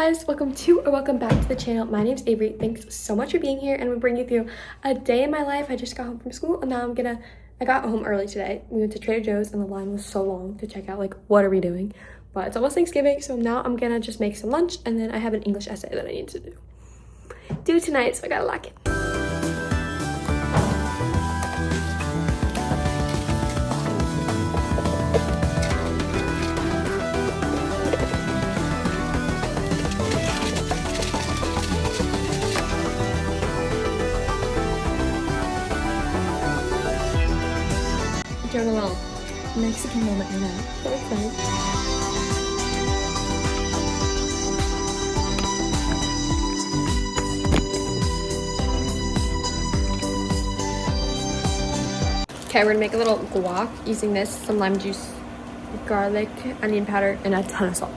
guys, welcome back to the channel. My name's Avery. Thanks so much for being here, and I'm gonna bring you through a day in my life. I just got home from school and now I got home early today. We went to Trader Joe's and the line was so long to check out like what are we doing, but it's almost Thanksgiving, so now I'm gonna just make some lunch and then I have an English essay that I need to do tonight, so I gotta lock it. Doing a little Mexican moment right now. So excited. Okay, we're gonna make a little guac using this, some lime juice, garlic, onion powder, and a ton of salt.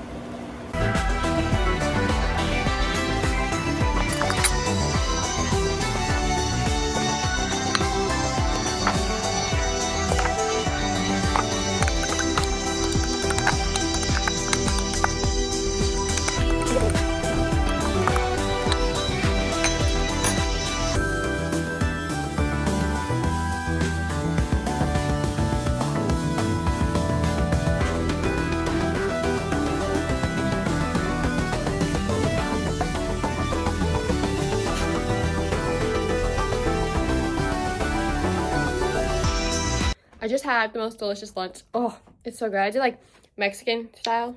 I just had the most delicious lunch. Oh, it's so good. I did like Mexican style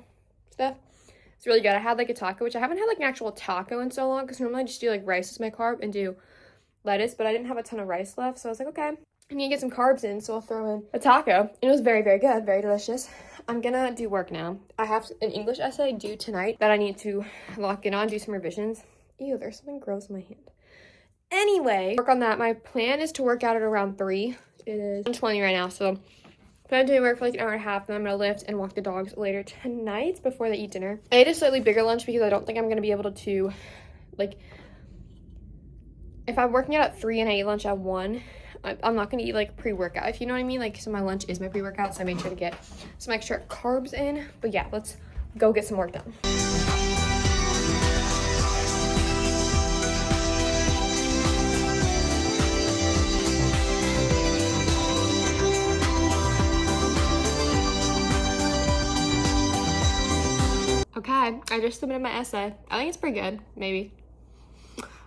stuff. It's really good. I had like a taco, which I haven't had like an actual taco in so long because normally I just do like rice as my carb and do lettuce, but I didn't have a ton of rice left. So I was like, okay, I need to get some carbs in, so I'll throw in a taco. And it was very, very good, very delicious. I'm gonna do work now. I have an English essay due tonight that I need to lock in on, do some revisions. Ew, there's something gross in my hand. Anyway, work on that. My plan is to work out at around 3. It is 1:20 right now, so I'm planning to do work for like an hour and a half, and I'm gonna lift and walk the dogs later tonight before they eat dinner. I ate a slightly bigger lunch because I don't think I'm gonna be able to, like, if I'm working out at 3 and I eat lunch at 1, I'm not gonna eat like pre-workout, if you know what I mean. Like, so my lunch is my pre-workout, so I made sure to get some extra carbs in. But yeah, let's go get some work done. Okay, I just submitted my essay. I think it's pretty good, maybe.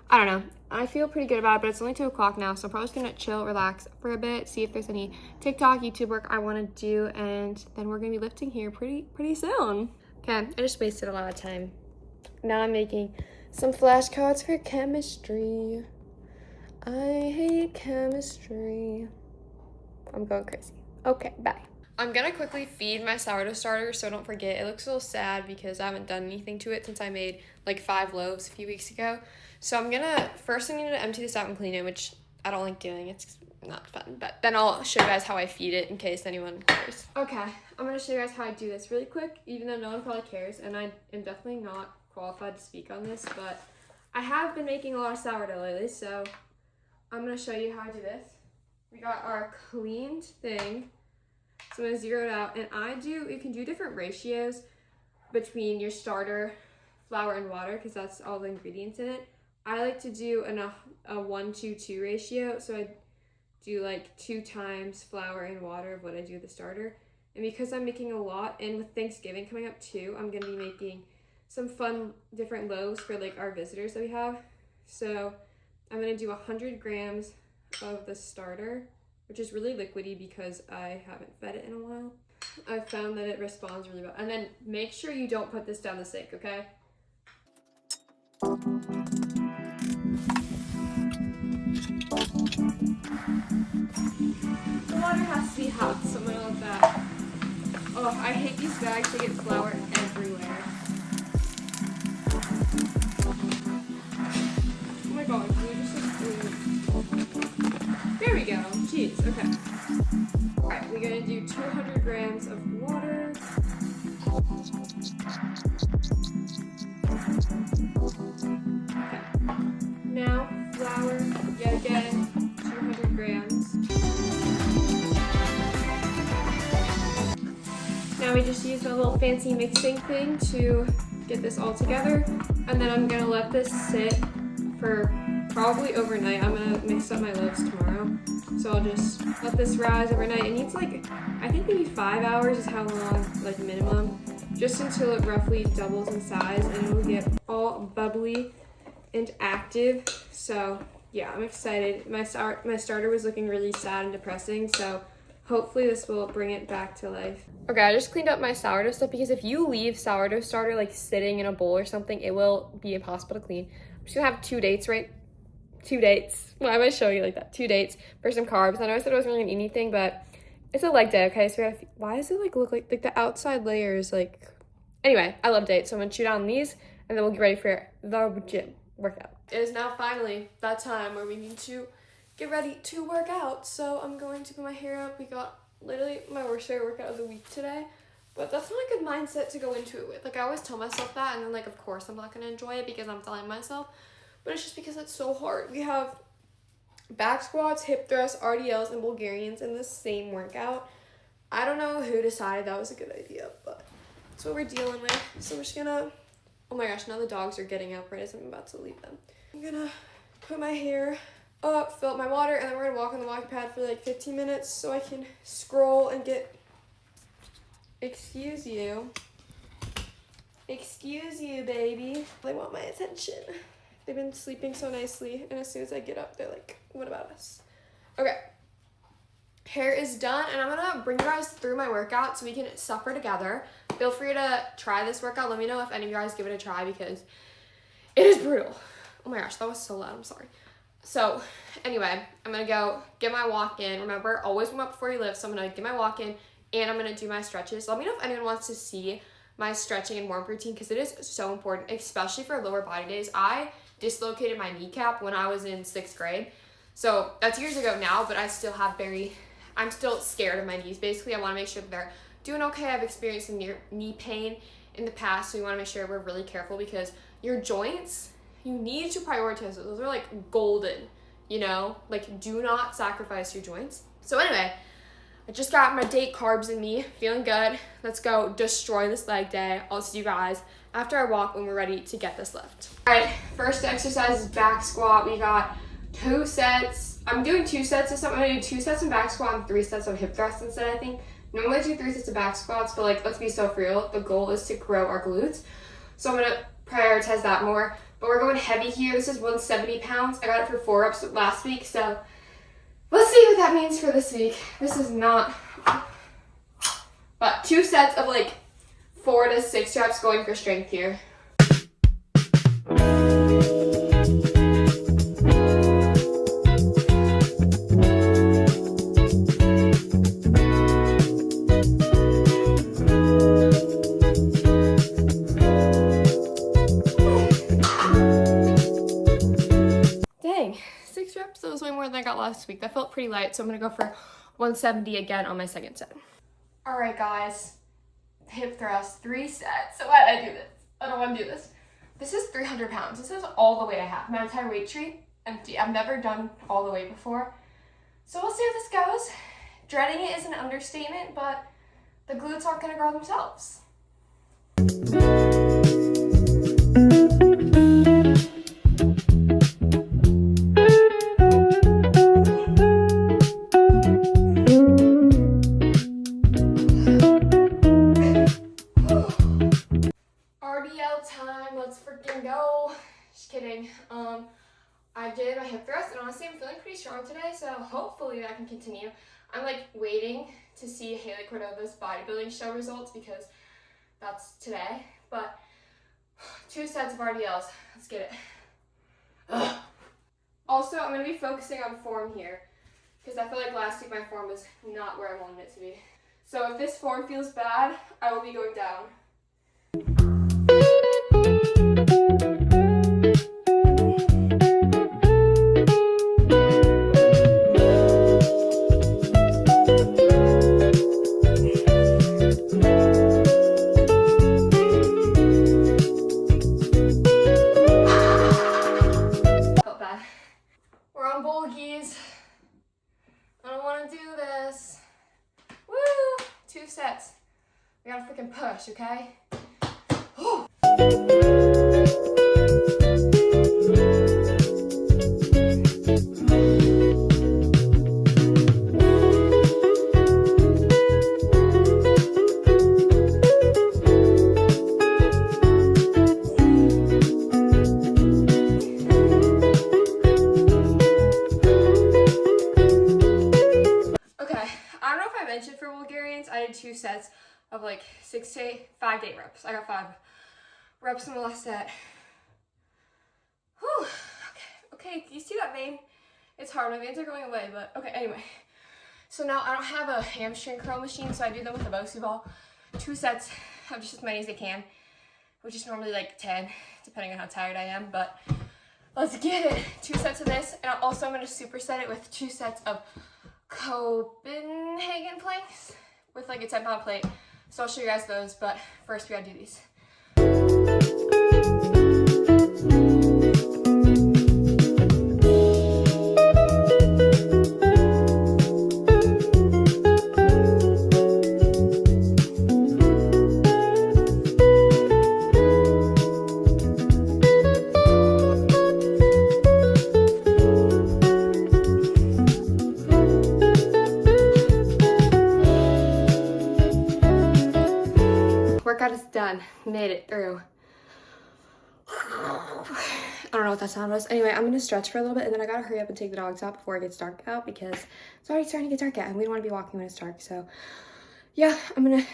I don't know. I feel pretty good about it, but it's only 2 o'clock now, so I'm probably just gonna chill, relax for a bit, see if there's any TikTok, YouTube work I wanna do, and then we're gonna be lifting here pretty soon. Okay, I just wasted a lot of time. Now I'm making some flashcards for chemistry. I hate chemistry. I'm going crazy. Okay, bye. I'm gonna quickly feed my sourdough starter, so don't forget. It looks a little sad because I haven't done anything to it since I made like 5 loaves a few weeks ago. So I'm gonna need to empty this out and clean it, which I don't like doing. It's not fun, but then I'll show you guys how I feed it in case anyone cares. Okay, I'm gonna show you guys how I do this really quick, even though no one probably cares, and I am definitely not qualified to speak on this, but I have been making a lot of sourdough lately, so I'm gonna show you how I do this. We got our cleaned thing. So I'm gonna zero it out, and you can do different ratios between your starter, flour, and water, because that's all the ingredients in it. I like to do a 1-2-2 ratio, so I do like 2 times flour and water of what I do with the starter. And because I'm making a lot, and with Thanksgiving coming up too, I'm gonna be making some fun different loaves for like our visitors that we have. So I'm gonna do 100 grams of the starter, which is really liquidy because I haven't fed it in a while. I've found that it responds really well. And then make sure you don't put this down the sink, okay? The water has to be hot, so I'm gonna let that. Oh, I hate these bags, they get flour everywhere. Oh my god, can we just like, there we go, jeez, okay. Alright, we're gonna do 200 grams of water. Okay. Now, flour, yet again, 200 grams. Now we just use a little fancy mixing thing to get this all together. And then I'm gonna let this sit for probably overnight. I'm gonna mix up my loaves tomorrow. So I'll just let this rise overnight. It needs like, I think maybe 5 hours is how long, like minimum, just until it roughly doubles in size and it'll get all bubbly and active. So yeah, I'm excited. My starter was looking really sad and depressing, so hopefully this will bring it back to life. Okay, I just cleaned up my sourdough stuff because if you leave sourdough starter like sitting in a bowl or something, it will be impossible to clean. I'm just gonna have 2 dates, right? 2 dates. Why am I showing you like that? 2 dates for some carbs. I know I said I wasn't really gonna eat anything, but it's a leg day, okay? So we gotta, why does it like look like the outside layer is like, anyway, I love dates, so I'm gonna chew down these and then we'll get ready for the gym workout. It is now finally that time where we need to get ready to work out. So I'm going to put my hair up. We got literally my worst hair workout of the week today, but that's not a good mindset to go into it with. Like I always tell myself that, and then like of course I'm not gonna enjoy it because I'm telling myself, but it's just because it's so hard. We have back squats, hip thrusts, RDLs, and Bulgarians in the same workout. I don't know who decided that was a good idea, but that's what we're dealing with. So we're just gonna, oh my gosh, now the dogs are getting up right as I'm about to leave them. I'm gonna put my hair up, fill up my water, and then we're gonna walk on the walking pad for like 15 minutes so I can scroll and get, excuse you, baby. They want my attention. They've been sleeping so nicely, and as soon as I get up, they're like, what about us? Okay, hair is done, and I'm gonna bring you guys through my workout so we can suffer together. Feel free to try this workout. Let me know if any of you guys give it a try because it is brutal. Oh my gosh, that was so loud, I'm sorry. So anyway, I'm gonna go get my walk in. Remember, always warm up before you lift. So I'm gonna get my walk in and I'm gonna do my stretches. Let me know if anyone wants to see my stretching and warm routine because it is so important, especially for lower body days. I dislocated my kneecap when I was in 6th grade. So that's years ago now, but I still have I'm still scared of my knees. Basically, I wanna make sure that they're doing okay. I've experienced some knee pain in the past, so we wanna make sure we're really careful because your joints, you need to prioritize those. Those are like golden, you know? Like, do not sacrifice your joints. So anyway, I just got my date carbs in me, feeling good. Let's go destroy this leg day. I'll see you guys after I walk when we're ready to get this lift. All right, first exercise is back squat. We got 2 sets. I'm doing 2 sets of something. I'm gonna do 2 sets of back squat and 3 sets of hip thrust instead, I think. Normally I do 3 sets of back squats, but like, let's be so real. The goal is to grow our glutes. So I'm gonna prioritize that more. But we're going heavy here. This is 170 pounds. I got it for 4 reps last week, so let's see what that means for this week. This is not, but 2 sets of like 4 to 6 reps going for strength here. Dang, 6 reps, that was way more than I got last week. That felt pretty light, so I'm gonna go for 170 again on my second set. All right, guys, hip thrust, 3 sets. So why did I do this? I don't wanna do this. This is 300 pounds. This is all the weight I have. My entire weight tree, empty. I've never done all the weight before. So we'll see how this goes. Dreading it is an understatement, but the glutes aren't gonna grow themselves. I did my hip thrust, and honestly, I'm feeling pretty strong today, so hopefully that can continue. I'm like waiting to see Haley Cordova's bodybuilding show results because that's today, but 2 sets of RDLs. Let's get it. Ugh. Also, I'm going to be focusing on form here because I feel like last week my form was not where I wanted it to be. So if this form feels bad, I will be going down. Sets. We gotta freaking push, okay? Bulgarians. I did 2 sets of like 5 to 8 reps. I got 5 reps in the last set. Whew. Okay, you see that vein? It's hard. My veins are going away, but okay, anyway. So now I don't have a hamstring curl machine, so I do them with a Bosu ball. 2 sets of just as many as I can, which is normally like 10, depending on how tired I am, but let's get it. 2 sets of this, and also I'm gonna superset it with 2 sets of Copenhagen planks with like a 10-pound plate. So I'll show you guys those, but first we gotta do these. Workout is done. Made it through. I don't know what that sound was. Anyway, I'm gonna stretch for a little bit, and then I gotta hurry up and take the dogs out before it gets dark out, because it's already starting to get dark out and we don't want to be walking when it's dark. So yeah, I'm gonna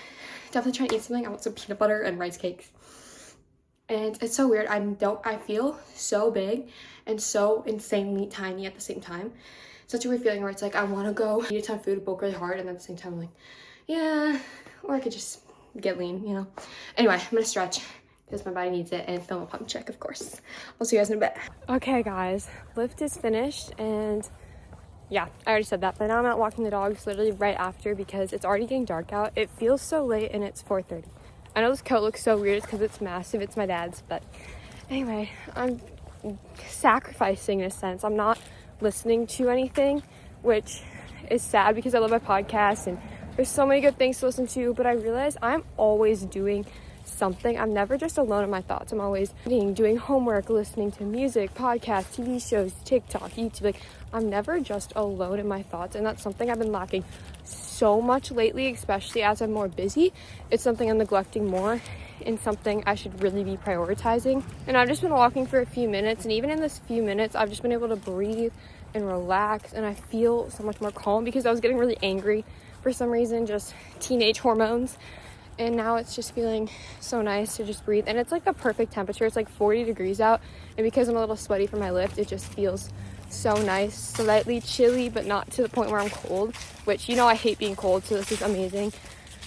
definitely try to eat something. I want some peanut butter and rice cakes. And it's so weird. I feel so big and so insanely tiny at the same time. Such a weird feeling where it's like I want to go eat a ton of food, bulk really hard, and at the same time I'm like, yeah, or I could just get lean, you know. Anyway, I'm gonna stretch because my body needs it, and film a pump check, of course. I'll see you guys in a bit. Okay guys, lift is finished, and yeah, I already said that, but now I'm out walking the dogs literally right after because it's already getting dark out. It feels so late and it's 4:30. I know this coat looks so weird because it's massive. It's my dad's, but anyway, I'm sacrificing in a sense. I'm not listening to anything, which is sad because I love my podcast and there's so many good things to listen to, but I realize I'm always doing something. I'm never just alone in my thoughts. I'm always reading, doing homework, listening to music, podcasts, TV shows, TikTok, YouTube. Like, I'm never just alone in my thoughts, and that's something I've been lacking so much lately, especially as I'm more busy. It's something I'm neglecting more and something I should really be prioritizing. And I've just been walking for a few minutes, and even in this few minutes, I've just been able to breathe and relax, and I feel so much more calm because I was getting really angry for some reason, just teenage hormones. And now it's just feeling so nice to just breathe. And it's like the perfect temperature. It's like 40 degrees out. And because I'm a little sweaty from my lift, it just feels so nice. Slightly chilly, but not to the point where I'm cold, which, you know, I hate being cold. So this is amazing.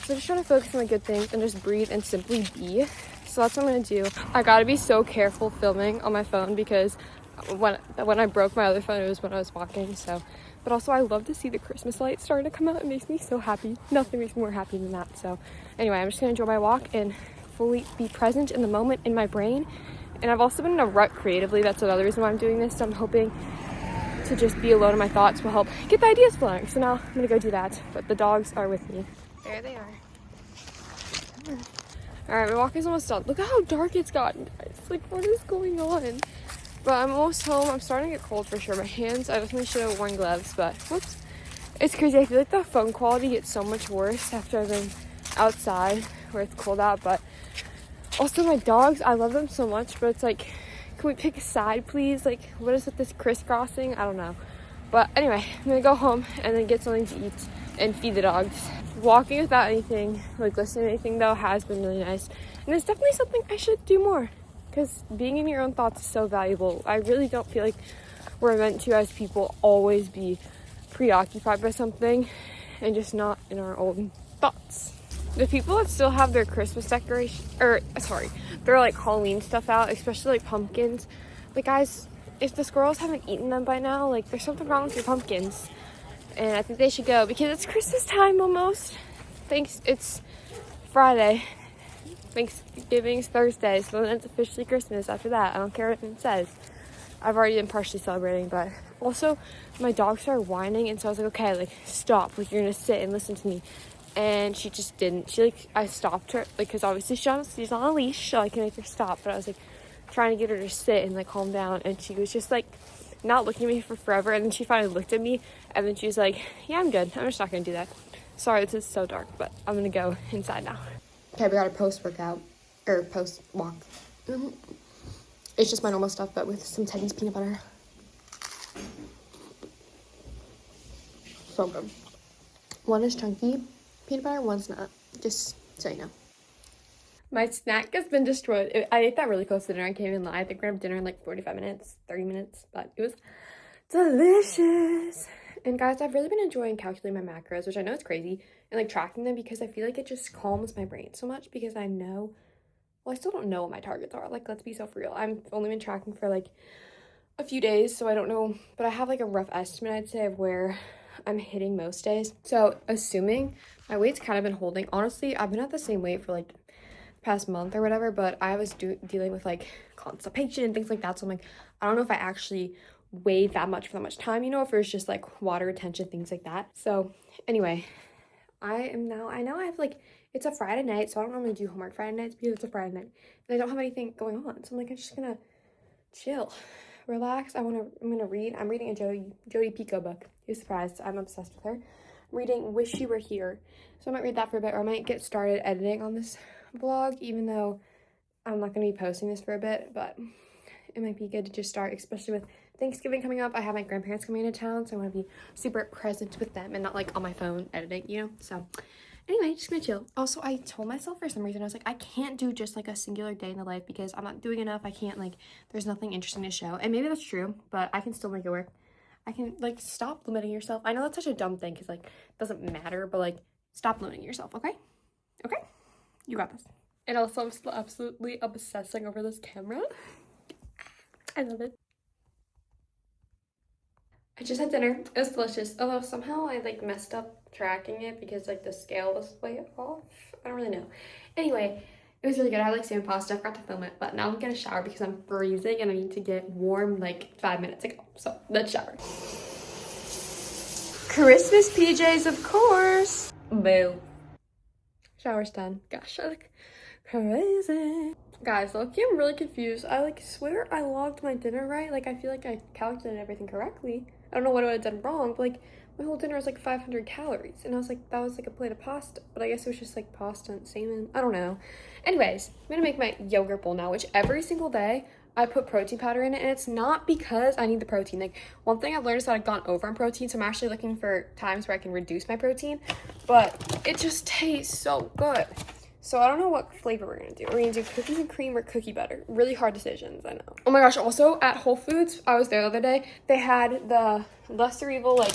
So just trying to focus on the good things and just breathe and simply be. So that's what I'm going to do. I got to be so careful filming on my phone because when I broke my other phone, it was when I was walking. So, but also I love to see the Christmas lights starting to come out. It makes me so happy. Nothing makes me more happy than that. So anyway, I'm just gonna enjoy my walk and fully be present in the moment in my brain. And I've also been in a rut creatively. That's another reason why I'm doing this. So I'm hoping to just be alone in my thoughts will help get the ideas flowing. So now I'm gonna go do that. But the dogs are with me. There they are. All right, my walk is almost done. Look at how dark it's gotten, guys. Like, what is going on? But I'm almost home. I'm starting to get cold for sure. My hands, I definitely should have worn gloves, but whoops. It's crazy. I feel like the phone quality gets so much worse after I've been outside where it's cold out. But also my dogs, I love them so much, but it's like, can we pick a side, please? Like, what is with this crisscrossing? I don't know. But anyway, I'm gonna go home and then get something to eat and feed the dogs. Walking without anything, like listening to anything though, has been really nice. And it's definitely something I should do more. Because being in your own thoughts is so valuable. I really don't feel like we're meant to, as people, always be preoccupied by something and just not in our own thoughts. The people that still have their Christmas decoration, their like Halloween stuff out, especially like pumpkins. Like, guys, if the squirrels haven't eaten them by now, like, there's something wrong with your pumpkins. And I think they should go because it's Christmas time almost. It's Friday. Thanksgiving's Thursday, so then it's officially Christmas after that. I don't care what it says. I've already been partially celebrating, but also my dog started whining, and so I was like, okay, like, stop, like, you're gonna sit and listen to me. And she just didn't. I stopped her, like, because obviously she's on a leash, so I can make her stop, but I was like trying to get her to sit and like calm down, and she was just like not looking at me for forever, and then she finally looked at me, and then she was like, yeah, I'm good, I'm just not gonna do that. Sorry, this is so dark, but I'm gonna go inside now. Okay, we got a post-walk. It's just my normal stuff, but with some Teddy's peanut butter. So good. One is chunky, Peanut butter, one's not. Just so you know. My snack has been destroyed. I ate that really close to dinner. I can't even lie. I think we're gonna have dinner in like 45 minutes, 30 minutes, but it was delicious. And guys, I've really been enjoying calculating my macros, which I know it's crazy, and like tracking them because I feel like it just calms my brain so much because I know, well, I still don't know what my targets are. Like, let's be so for real. I've only been tracking for like a few days, so I don't know, but I have like a rough estimate, I'd say, of where I'm hitting most days. So assuming my weight's kind of been holding, honestly, I've been at the same weight for like past month or whatever, but I was dealing with like constipation and things like that, so I'm like, I don't know if I actually weighed that much for that much time, you know, if it was just like water retention, things like that. So anyway, I know I have like, it's a Friday night, so I don't normally do homework Friday nights because it's a Friday night and I don't have anything going on, so I'm like, I'm just gonna chill, relax. I'm gonna read. I'm reading a Jodi Picoult book. You're surprised, I'm obsessed with her. I'm reading Wish You Were Here, so I might read that for a bit, or I might get started editing on this vlog, even though I'm not going to be posting this for a bit, but it might be good to just start, especially with Thanksgiving coming up. I have my grandparents coming into town, so I want to be super present with them and not like on my phone editing, you know. So anyway, just gonna chill. Also, I told myself for some reason, I was like, I can't do just like a singular day in the life because I'm not doing enough. I can't, like, there's nothing interesting to show, and maybe that's true, but I can still make it work. I can, like, stop limiting yourself. I know that's such a dumb thing because, like, it doesn't matter, but like, stop limiting yourself. Okay, you got this. And also, I'm still absolutely obsessing over this camera. I love it. I just had dinner. It was delicious. Although somehow I like messed up tracking it because like the scale was way off. I don't really know. Anyway, it was really good. I had like salmon pasta. I forgot to film it, but now I'm gonna shower because I'm freezing and I need to get warm like 5 minutes ago. So let's shower. Christmas PJs, of course. Boo. Shower's done. Gosh, I look crazy. Guys, look, I'm really confused. I like swear I logged my dinner right. Like, I feel like I calculated everything correctly. I don't know what I would have done wrong, but like my whole dinner was like 500 calories, and I was like, that was like a plate of pasta, but I guess it was just like pasta and salmon. I don't know. Anyways, I'm gonna make my yogurt bowl now, which every single day I put protein powder in it, and it's not because I need the protein. Like, one thing I've learned is that I've gone over on protein, so I'm actually looking for times where I can reduce my protein, but it just tastes so good. So I don't know what flavor we're gonna do. We're gonna do cookies and cream or cookie butter. Really hard decisions, I know. Oh my gosh, also at Whole Foods, I was there the other day, they had the Lesser Evil like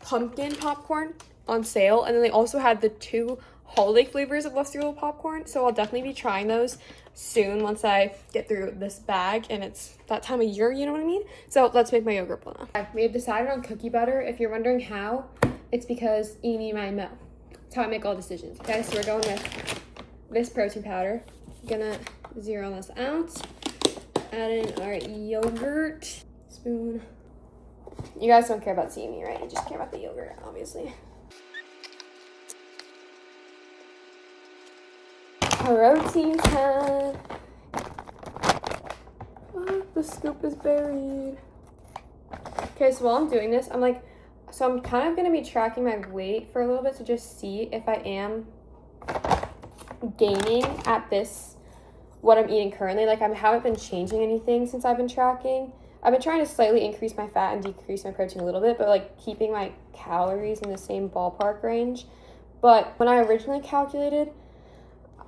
pumpkin popcorn on sale, and then they also had the 2 holiday flavors of Lesser Evil popcorn, so I'll definitely be trying those soon once I get through this bag, and it's that time of year, you know what I mean? So let's make my yogurt bowl now. We have decided on cookie butter. If you're wondering how, it's because Amy and I know. That's how I make all decisions. Okay, so we're going with this protein powder. Gonna zero this out. Add in our yogurt. Spoon. You guys don't care about seeing me, right? You just care about the yogurt, obviously. Protein time. Oh, the scoop is buried. Okay, so while I'm doing this, I'm kind of gonna be tracking my weight for a little bit to just see if I am gaining at this, what I'm eating currently. Like, I haven't been changing anything since I've been tracking. I've been trying to slightly increase my fat and decrease my protein a little bit, but like keeping my calories in the same ballpark range. But when I originally calculated,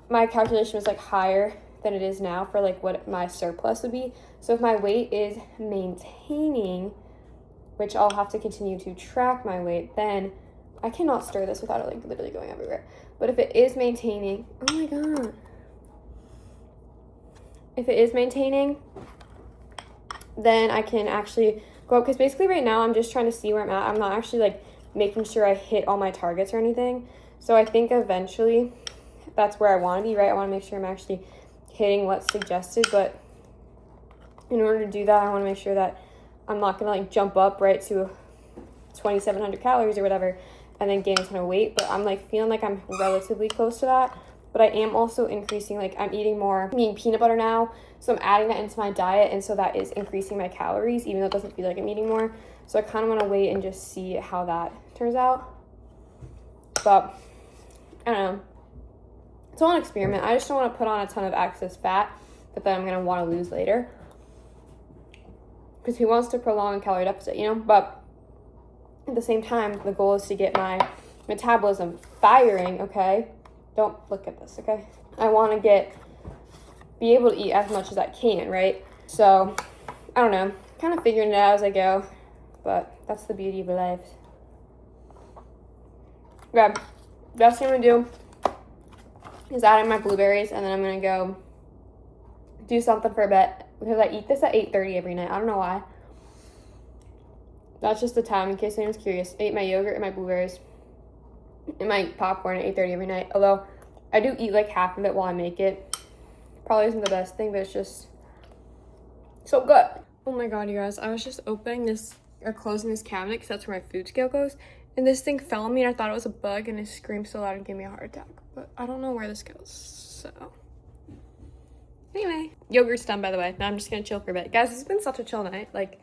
my calculation was like higher than it is now for like what my surplus would be. So if my weight is maintaining, which I'll have to continue to track my weight, then I cannot stir this without it like literally going everywhere. But if it is maintaining, oh my god. If it is maintaining, then I can actually go up, because basically right now I'm just trying to see where I'm at. I'm not actually like making sure I hit all my targets or anything. So I think eventually that's where I want to be, right? I want to make sure I'm actually hitting what's suggested, but in order to do that, I want to make sure that I'm not going to like jump up right to 2,700 calories or whatever and then gain a ton of weight, but I'm like feeling like I'm relatively close to that. But I am also increasing, like I'm eating peanut butter now, so I'm adding that into my diet, and so that is increasing my calories, even though it doesn't feel like I'm eating more. So I kind of want to wait and just see how that turns out. But I don't know. It's all an experiment. I just don't want to put on a ton of excess fat that then I'm going to want to lose later, because he wants to prolong a calorie deficit, you know? But at the same time, the goal is to get my metabolism firing, okay? Don't look at this, okay? I want to be able to eat as much as I can, right? So, I don't know. Kind of figuring it out as I go, but that's the beauty of life. Okay, best thing I'm gonna do is add in my blueberries, and then I'm gonna go do something for a bit because I eat this at 8:30 every night. I don't know why. That's just the time, in case anyone's curious. I eat my yogurt and my blueberries and my popcorn at 8:30 every night. Although I do eat like half of it while I make it. Probably isn't the best thing, but it's just so good. Oh my god, you guys! I was just opening this or closing this cabinet because that's where my food scale goes, and this thing fell on me, and I thought it was a bug, and it screamed so loud and gave me a heart attack. But I don't know where this goes. So anyway, yogurt's done, by the way. Now I'm just gonna chill for a bit, guys. This has been such a chill night. Like,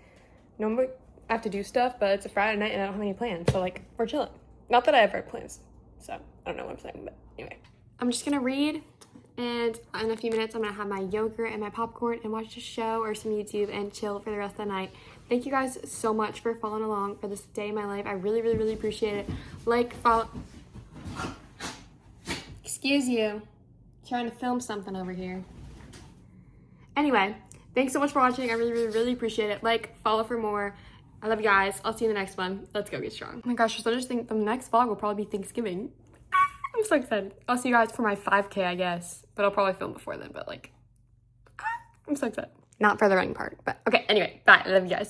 normally I have to do stuff, but it's a Friday night and I don't have any plans, so like we're chilling. Not that I ever have plans, so I don't know what I'm saying, but anyway. I'm just gonna read, and in a few minutes I'm gonna have my yogurt and my popcorn and watch a show or some YouTube and chill for the rest of the night. Thank you guys so much for following along for this day in my life. I really, really, really appreciate it. Like, follow. Excuse you. Trying to film something over here. Anyway, thanks so much for watching. I really, really, really appreciate it. Like, follow for more. I love you guys. I'll see you in the next one. Let's go get strong. Oh my gosh, so I just think the next vlog will probably be Thanksgiving. I'm so excited. I'll see you guys for my 5K, I guess. But I'll probably film before then, but like, I'm so excited. Not for the running part, but okay, anyway, bye. I love you guys.